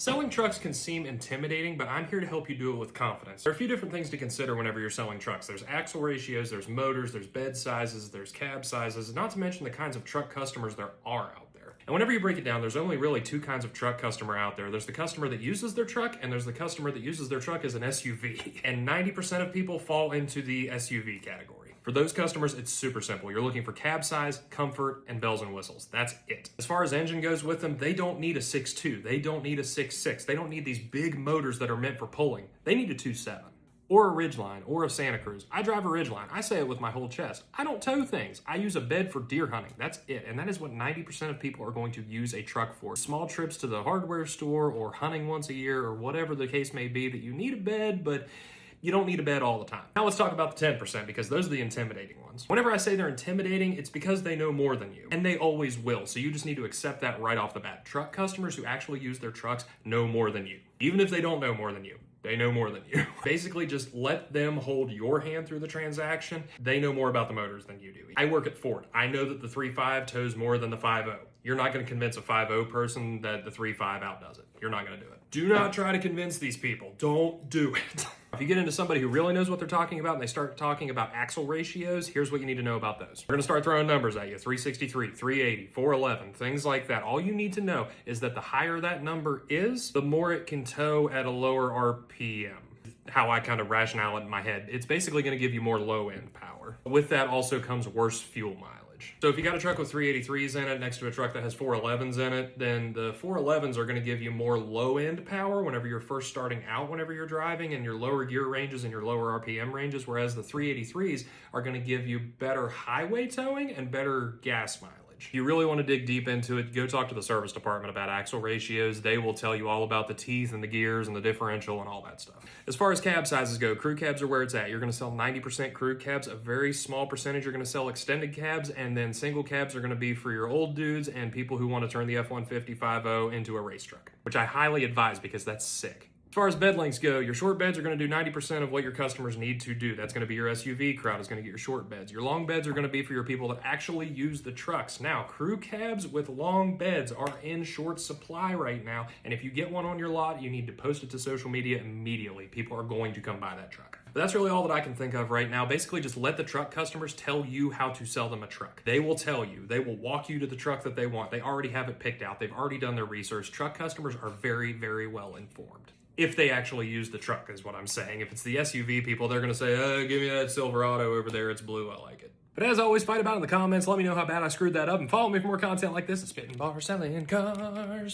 Selling trucks can seem intimidating, but I'm here to help you do it with confidence. There are a few different things to consider whenever you're selling trucks. There's axle ratios, there's motors, there's bed sizes, there's cab sizes, not to mention the kinds of truck customers there are out there. And whenever you break it down, there's only really two kinds of truck customer out there. There's the customer that uses their truck, and there's the customer that uses their truck as an SUV. And 90% of people fall into the SUV category. For those customers, it's super simple. You're looking for cab size, comfort, and bells and whistles. That's it. As far as engine goes with them, they don't need a 6.2. They don't need a 6.6. They don't need these big motors that are meant for pulling. They need a 2.7. Or a Ridgeline, or a Santa Cruz. I drive a Ridgeline. I say it with my whole chest. I don't tow things. I use a bed for deer hunting. That's it. And that is what 90% of people are going to use a truck for. Small trips to the hardware store, or hunting once a year, or whatever the case may be, that you need a bed, but you don't need a bed all the time. Now let's talk about the 10%, because those are the intimidating ones. Whenever I say they're intimidating, it's because they know more than you. And they always will. So you just need to accept that right off the bat. Truck customers who actually use their trucks know more than you. Even if they don't know more than you, they know more than you. Basically, just let them hold your hand through the transaction. They know more about the motors than you do. I work at Ford. I know that the 3.5 tows more than the 5.0. You're not going to convince a 5.0 person that the 3.5 outdoes it. You're not going to do it. Do not try to convince these people. Don't do it. If you get into somebody who really knows what they're talking about and they start talking about axle ratios, here's what you need to know about those. We're going to start throwing numbers at you. 363, 380, 411, things like that. All you need to know is that the higher that number is, the more it can tow at a lower RPM. How I kind of rationale it in my head. It's basically going to give you more low-end power. With that also comes worse fuel mileage. So if you got a truck with 383s in it next to a truck that has 411s in it, then the 411s are going to give you more low-end power whenever you're first starting out, whenever you're driving, and your lower gear ranges and your lower RPM ranges, whereas the 383s are going to give you better highway towing and better gas mileage. If you really want to dig deep into it, go talk to the service department about axle ratios. They will tell you all about the teeth and the gears and the differential and all that stuff. As far as cab sizes go, crew cabs are where it's at. You're going to sell 90% crew cabs. A very small percentage are going to sell extended cabs, and then single cabs are going to be for your old dudes and people who want to turn the F-150 5.0 into a race truck, which I highly advise because that's sick. As far as bed lengths go, your short beds are going to do 90% of what your customers need to do. That's going to be your SUV crowd is going to get your short beds. Your long beds are going to be for your people that actually use the trucks. Now, crew cabs with long beds are in short supply right now, and if you get one on your lot, you need to post it to social media immediately. People are going to come buy that truck. But that's really all that I can think of right now. Basically, just let the truck customers tell you how to sell them a truck. They will tell you. They will walk you to the truck that they want. They already have it picked out. They've already done their research. Truck customers are very, very well informed. If they actually use the truck, is what I'm saying. If it's the SUV people, they're going to say, oh, give me that Silverado over there. It's blue. I like it. But as always, fight about it in the comments. Let me know how bad I screwed that up. And follow me for more content like this at Spitting Bar Selling Cars.